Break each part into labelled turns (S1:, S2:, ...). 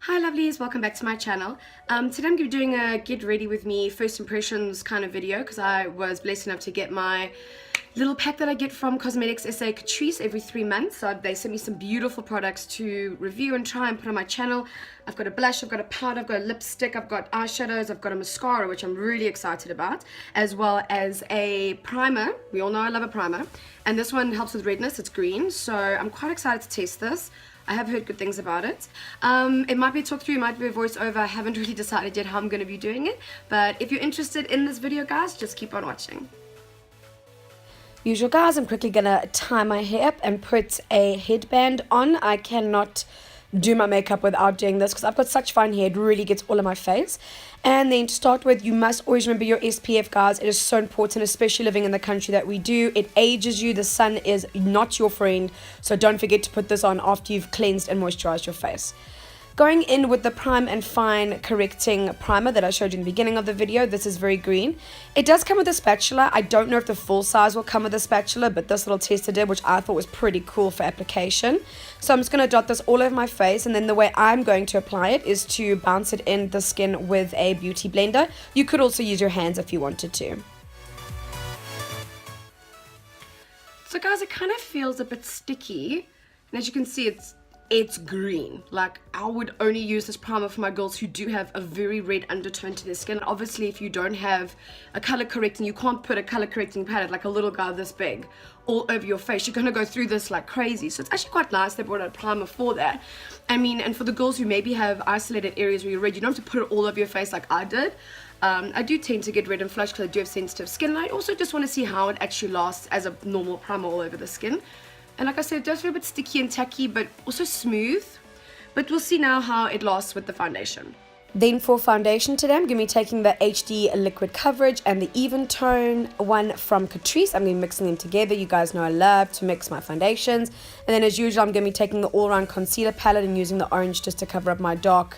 S1: Hi lovelies, welcome back to my channel. Today I'm going to be doing a get ready with me first impressions kind of video because I was blessed enough to get my little pack that I get from Cosmetix SA Catrice every 3 months. So they sent me some beautiful products to review and try and put on my channel. I've got a blush, I've got a powder, I've got a lipstick, I've got eyeshadows, I've got a mascara, which I'm really excited about, as well as a primer. We all know I love a primer. And this one helps with redness, it's green. So I'm quite excited to test this. I have heard good things about it. It might be a talk through, it might be a voiceover. I haven't really decided yet how I'm going to be doing it. But if you're interested in this video, guys, just keep on watching. Usual, guys, I'm quickly going to tie my hair up and put a headband on. I cannot do my makeup without doing this because I've got such fine hair, it really gets all in my face. And then to start with, you must always remember your SPF, guys. It is so important, especially living in the country that we do. It ages you. The sun is not your friend, so don't forget to put this on after you've cleansed and moisturized your face. Going in with the Prime and Fine Correcting Primer that I showed you in the beginning of the video. This is very green. It does come with a spatula. I don't know if the full size will come with a spatula, but this little tester did, which I thought was pretty cool for application. So I'm just going to dot this all over my face, and then the way I'm going to apply it is to bounce it in the skin with a beauty blender. You could also use your hands if you wanted to. So guys, it kind of feels a bit sticky, and as you can see, it's green. Like, I would only use this primer for my girls who do have a very red undertone to their skin. Obviously, if you don't have a color correcting, you can't put a color correcting palette like a little guy this big all over your face. You're gonna go through this like crazy. So it's actually quite nice they brought out a primer for that. I mean, and for the girls who maybe have isolated areas where you're red, you don't have to put it all over your face like I did. I do tend to get red and flush because I do have sensitive skin, and I also just want to see how it actually lasts as a normal primer all over the skin. And like I said, it does feel a bit sticky and tacky, but also smooth. But we'll see now how it lasts with the foundation. Then for foundation today, I'm going to be taking the HD Liquid Coverage and the Even Tone one from Catrice. I'm going to be mixing them together. You guys know I love to mix my foundations. And then as usual, I'm going to be taking the All Round Concealer palette and using the orange just to cover up my dark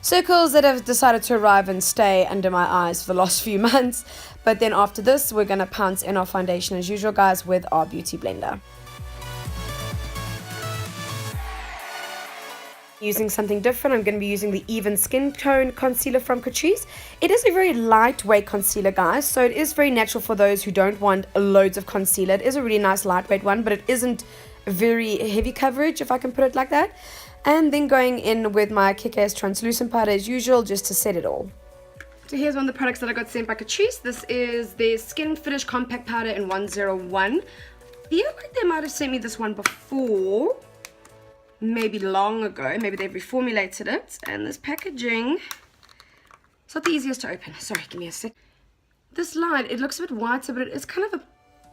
S1: circles that have decided to arrive and stay under my eyes for the last few months. But then after this, we're going to pounce in our foundation as usual, guys, with our beauty blender. Using something different, I'm going to be using the Even Skin Tone Concealer from Catrice. It is a very lightweight concealer, guys, so it is very natural for those who don't want loads of concealer. It is a really nice lightweight one, but it isn't very heavy coverage, if I can put it like that. And then going in with my Kick-Ass Translucent powder as usual, just to set it all. So here's one of the products that I got sent by Catrice. This is their Skin Finish Compact Powder in 101. I feel like they might have sent me this one before. Maybe long ago, maybe they've reformulated it. And this packaging, it's not the easiest to open. Sorry, give me a sec. This line, it looks a bit whiter, but it is kind of a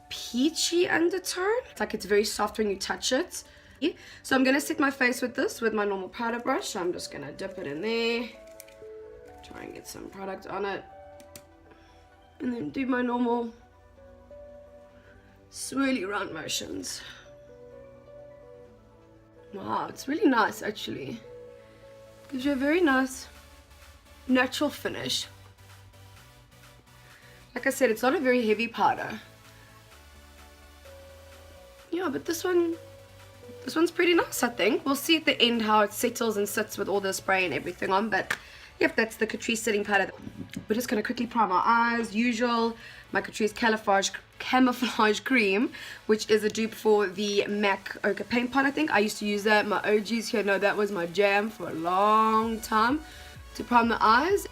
S1: peachy undertone. It's like it's very soft when you touch it. Yeah. So I'm gonna set my face with this with my normal powder brush. So I'm just gonna dip it in there, try and get some product on it, and then do my normal swirly round motions. Wow, it's really nice actually. Gives you a very nice natural finish. Like I said, it's not a very heavy powder. Yeah, but this one's pretty nice, I think. We'll see at the end how it settles and sits with all the spray and everything on, but yep, that's the Catrice setting powder. We're just going to quickly prime our eyes. Usual, my Catrice Camouflage Cream, which is a dupe for the MAC Ochre Paint Pot, I think. I used to use that. My OGs here know that was my jam for a long time to prime the eyes.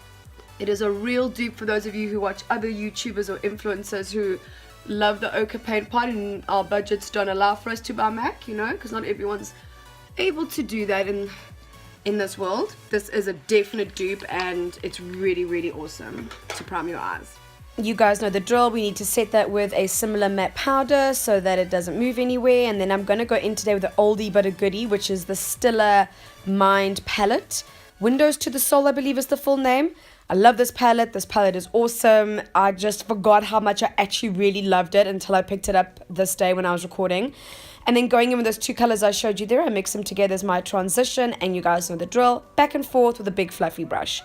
S1: It is a real dupe for those of you who watch other YouTubers or influencers who love the Ochre Paint Pot and our budgets don't allow for us to buy MAC, you know, because not everyone's able to do that in this world. This is a definite dupe, and it's really, really awesome to prime your eyes. You guys know the drill. We need to set that with a similar matte powder so that it doesn't move anywhere. And then I'm going to go in today with the oldie but a goodie, which is the Stiller Mind palette. Windows to the Soul, I believe, is the full name. I love this palette. This palette is awesome. I just forgot how much I actually really loved it until I picked it up this day when I was recording. And then going in with those two colors I showed you there, I mix them together as my transition, and you guys know the drill. Back and forth with a big fluffy brush.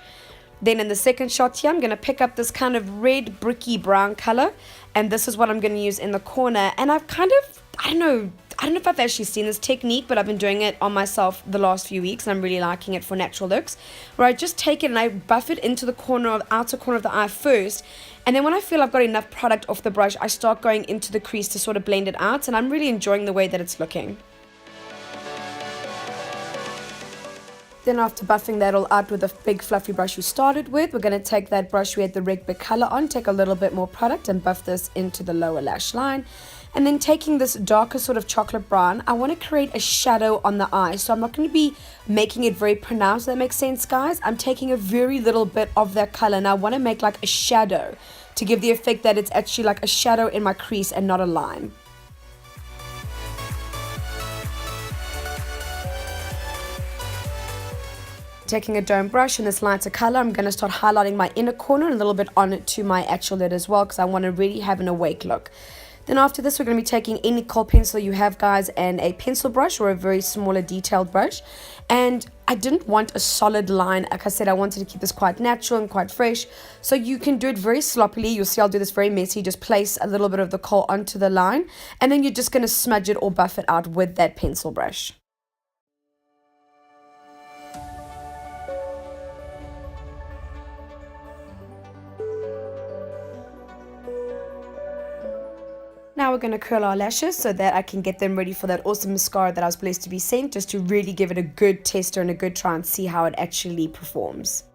S1: Then in the second shot here, I'm going to pick up this kind of red bricky brown color, and this is what I'm going to use in the corner. And I've kind of, I don't know, I don't know if I've actually seen this technique, but I've been doing it on myself the last few weeks, and I'm really liking it for natural looks, where I just take it and I buff it into the outer corner of the eye first, and then when I feel I've got enough product off the brush, I start going into the crease to sort of blend it out, and I'm really enjoying the way that it's looking. Then after buffing that all out with a big fluffy brush we started with, we're going to take that brush we had the red big color on, take a little bit more product and buff this into the lower lash line. And then taking this darker sort of chocolate brown, I want to create a shadow on the eye. So I'm not going to be making it very pronounced, if that makes sense, guys. I'm taking a very little bit of that color and I want to make like a shadow to give the effect that it's actually like a shadow in my crease and not a line. Taking a dome brush in this lighter color, I'm going to start highlighting my inner corner and a little bit on it to my actual lid as well, because I want to really have an awake look. Then after this, we're going to be taking any kohl pencil you have, guys, and a pencil brush or a very smaller detailed brush. And I didn't want a solid line. Like I said, I wanted to keep this quite natural and quite fresh. So you can do it very sloppily. You'll see I'll do this very messy. Just place a little bit of the kohl onto the line, and then you're just going to smudge it or buff it out with that pencil brush. Now we're going to curl our lashes so that I can get them ready for that awesome mascara that I was blessed to be sent, just to really give it a good tester and a good try and see how it actually performs.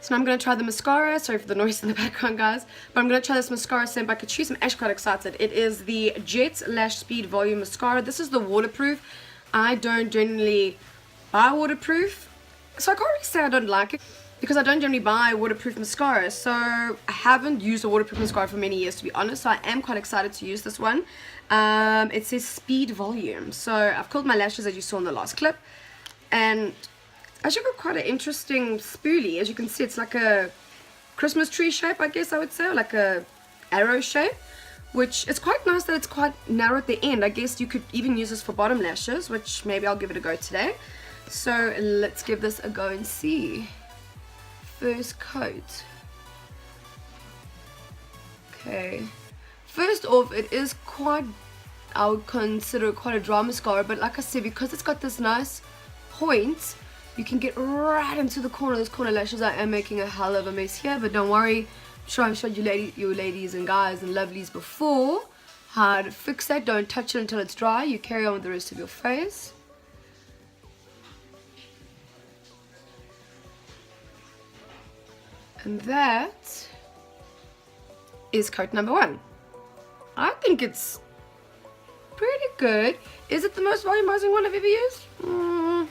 S1: So now I'm going to try the mascara. Sorry for the noise in the background, guys. But I'm going to try this mascara sent by Catrice. I'm actually quite excited. It is the Jet Lash Speed Volume Mascara. This is the waterproof. I don't generally buy waterproof, so I can't really say I don't like it, because I don't generally buy waterproof mascara. So I haven't used a waterproof mascara for many years, to be honest. So I am quite excited to use this one. It says Speed Volume. So I've curled my lashes, as you saw in the last clip. And I actually got quite an interesting spoolie. As you can see, it's like a Christmas tree shape, I guess I would say, or like a arrow shape, which it's quite nice that it's quite narrow at the end. I guess you could even use this for bottom lashes, which maybe I'll give it a go today. So let's give this a go and see. First coat. Okay, first off, it is quite, I would consider it quite a dry mascara, but like I said, because it's got this nice point, you can get right into the corner of those corner lashes. I am making a hell of a mess here, but don't worry. I'm sure I've showed you ladies and guys and lovelies before how to fix that. Don't touch it until it's dry. You carry on with the rest of your face. And that is coat number 1. I think it's pretty good. Is it the most volumizing one I've ever used?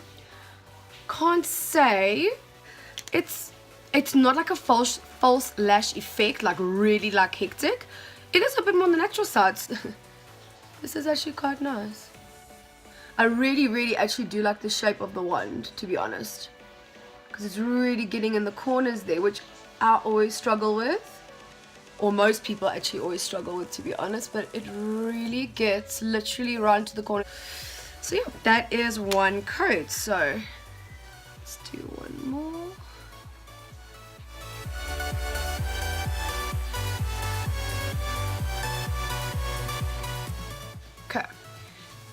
S1: Can't say. It's not like a false lash effect, like really like hectic. It is a bit more on the natural side. This is actually quite nice. I really actually do like the shape of the wand, to be honest, because it's really getting in the corners there, which I always struggle with, or most people actually always struggle with, to be honest, but it really gets literally right into the corner. So yeah, that is one coat. So let's do one more. Okay,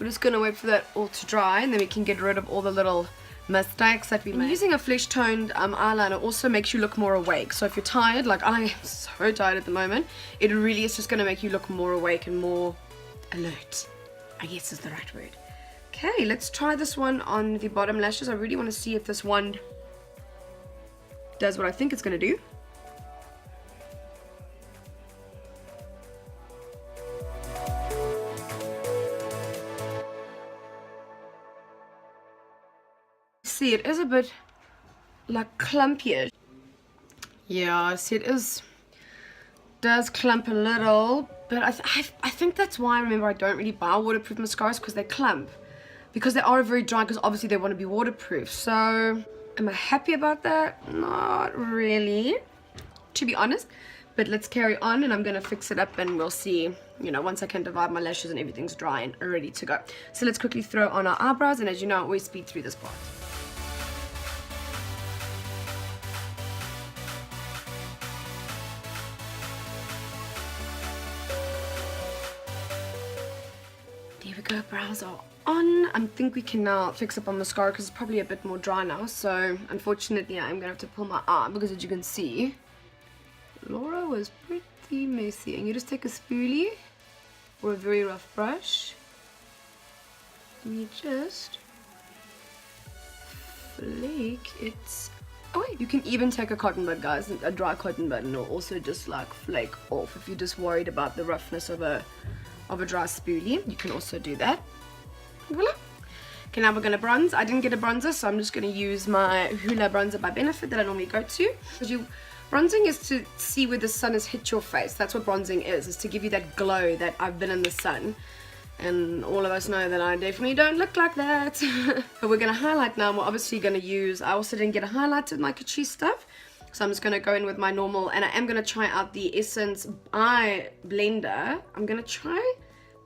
S1: we're just gonna wait for that all to dry, and then we can get rid of all the little mistakes that we made. Using a flesh toned eyeliner also makes you look more awake. So if you're tired, like I am so tired at the moment, it really is just going to make you look more awake and more alert, I guess is the right word. Okay, let's try this one on the bottom lashes. I really want to see if this one does what I think it's going to do. See, it is a bit like clumpier. Yeah, see, it does clump a little, but I think that's why, remember, I don't really buy waterproof mascaras, because they clump, because they are very dry, because obviously they want to be waterproof. So am I happy about that? Not really, to be honest, but let's carry on, and I'm gonna fix it up, and we'll see, you know, once I can divide my lashes and everything's dry and ready to go. So let's quickly throw on our eyebrows, and as you know, I always speed through this part. There There we go, brows are on. I think we can now fix up our mascara because it's probably a bit more dry now. So unfortunately I'm gonna have to pull my eye because as you can see, Laura was pretty messy. And you just take a spoolie or a very rough brush and you just flake it. Oh wait, you can even take a cotton bud, guys, a dry cotton bud, and it'll also just like flake off. If you're just worried about the roughness of a dry spoolie, you can also do that. Voila. Okay, now we're gonna bronze. I didn't get a bronzer, so I'm just gonna use my Hoola bronzer by Benefit that I normally go to. Because bronzing is to see where the sun has hit your face. That's what bronzing is to give you that glow that I've been in the sun. And all of us know that I definitely don't look like that. But we're gonna highlight now. We're obviously gonna use, I also didn't get a highlight with my Catrice stuff. So I'm just gonna go in with my normal, and I am gonna try out the Essence Eye Blender. I'm gonna try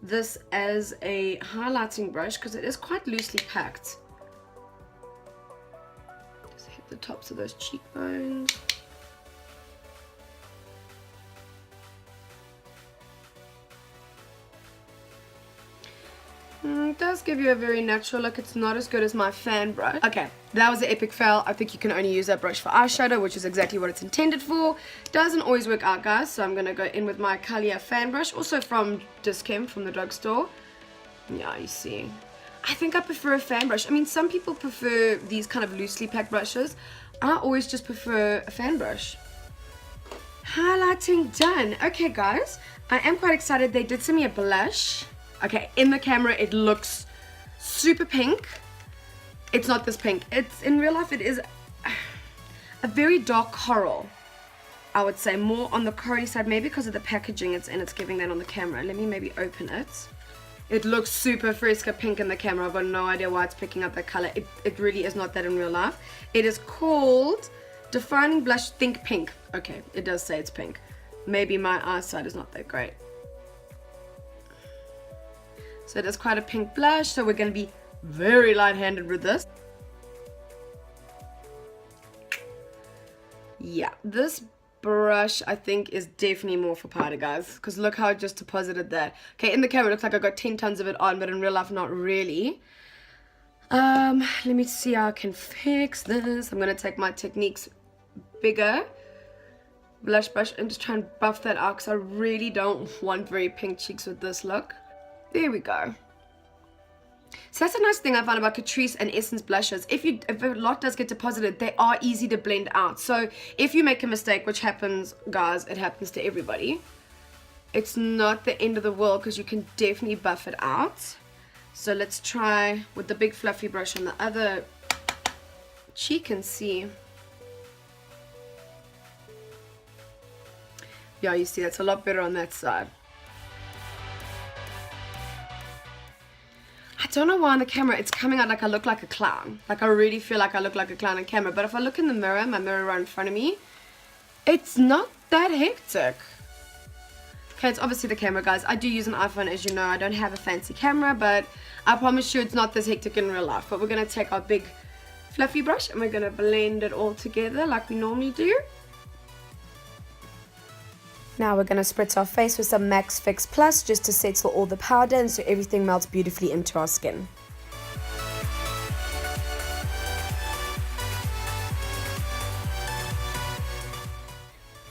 S1: this as a highlighting brush because it is quite loosely packed. Just hit the tops of those cheekbones. It does give you a very natural look. It's not as good as my fan brush. Okay, that was an epic fail. I think you can only use that brush for eyeshadow, which is exactly what it's intended for. Doesn't always work out, guys, so I'm going to go in with my Kalia fan brush, also from Dischem, from the drugstore. Yeah, you see. I think I prefer a fan brush. I mean, some people prefer these kind of loosely packed brushes. I always just prefer a fan brush. Highlighting done. Okay, guys, I am quite excited. They did send me a blush. Okay, in the camera it looks super pink. It's not this pink. It's in real life it is a very dark coral. I would say more on the corally side, maybe because of the packaging it's in. It's giving that on the camera. Let me maybe open it. It looks super fresca pink in the camera. I've got no idea why it's picking up that color. It really is not that in real life. It is called Defining Blush Think Pink. Okay, it does say it's pink. Maybe my eyesight is not that great. So it is quite a pink blush, so we're going to be very light-handed with this. Yeah, this brush I think is definitely more for powder, guys, because look how I just deposited that. Okay, in the camera it looks like I got 10 tons of it on, but in real life not really. Let me see how I can fix this. I'm going to take my Techniques bigger blush brush and just try and buff that out because I really don't want very pink cheeks with this look. There we go. So that's a nice thing I found about Catrice and Essence blushes. If a lot does get deposited, they are easy to blend out. So if you make a mistake, which happens, guys, it happens to everybody, it's not the end of the world because you can definitely buff it out. So let's try with the big fluffy brush on the other cheek and see. Yeah, you see that's a lot better on that side. I don't know why on the camera it's coming out like I look like a clown. Like I really feel like I look like a clown on camera. But if I look in the mirror, my mirror right in front of me, it's not that hectic. Okay, it's obviously the camera, guys. I do use an iPhone, as you know. I don't have a fancy camera, but I promise you it's not this hectic in real life. But we're going to take our big fluffy brush and we're going to blend it all together like we normally do. Now we're going to spritz our face with some Max Fix Plus just to settle all the powder and so everything melts beautifully into our skin.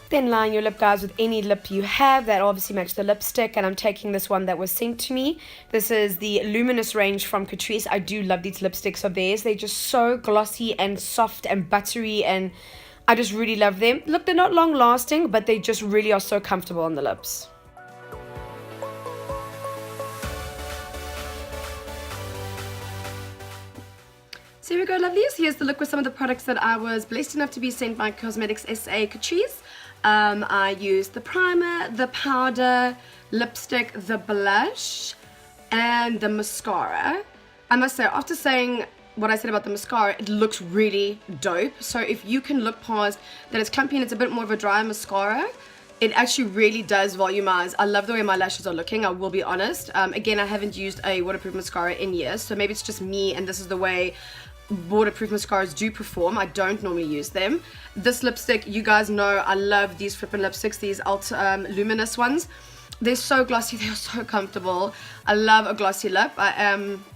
S1: Then line your lip, guys, with any lip you have. That obviously matches the lipstick, and I'm taking this one that was sent to me. This is the Luminous range from Catrice. I do love these lipsticks of theirs. They're just so glossy and soft and buttery, and I just really love them. Look, they're not long lasting, but they just really are so comfortable on the lips. So here we go, lovelies. Here's the look with some of the products that I was blessed enough to be sent by Cosmetix SA Catrice. I used the primer, the powder, lipstick, the blush, and the mascara. I must say, after saying what I said about the mascara, it looks really dope. So if you can look past that it's clumpy and it's a bit more of a dry mascara, it actually really does volumize. I love the way my lashes are looking, I will be honest. Again, I haven't used a waterproof mascara in years, so maybe it's just me and this is the way waterproof mascaras do perform. I don't normally use them. This lipstick, you guys know I love these flippin' lipsticks, these Luminous ones. They're so glossy, they're so comfortable. I love a glossy lip.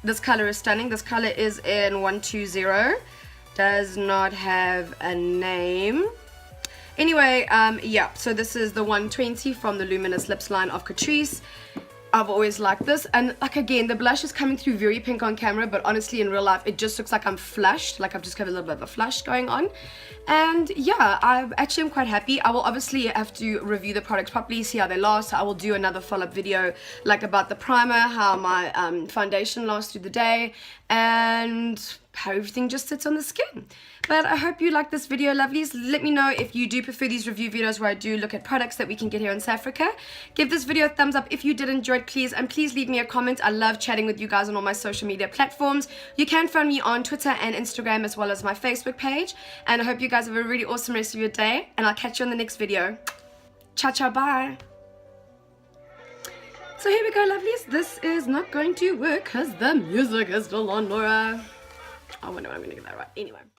S1: This color is stunning. This color is in 120. Does not have a name. Anyway, yeah, so this is the 120 from the Luminous lips line of Catrice. I've always liked this, and like again, the blush is coming through very pink on camera, but honestly in real life it just looks like I'm flushed, like I've just got a little bit of a flush going on. And yeah, I actually am quite happy. I will obviously have to review the products properly, see how they last. I will do another follow-up video like about the primer, how my foundation lasts through the day, and how everything just sits on the skin. But I hope you like this video, lovelies. Let me know if you do prefer these review videos where I do look at products that we can get here in South Africa. Give this video a thumbs up if you did enjoy it, please. And please leave me a comment. I love chatting with you guys on all my social media platforms. You can find me on Twitter and Instagram as well as my Facebook page. And I hope you guys have a really awesome rest of your day. And I'll catch you on the next video. Ciao, ciao, bye. So here we go, lovelies. This is not going to work because the music is still on, Laura. I wonder if I'm going to get that right. Anyway.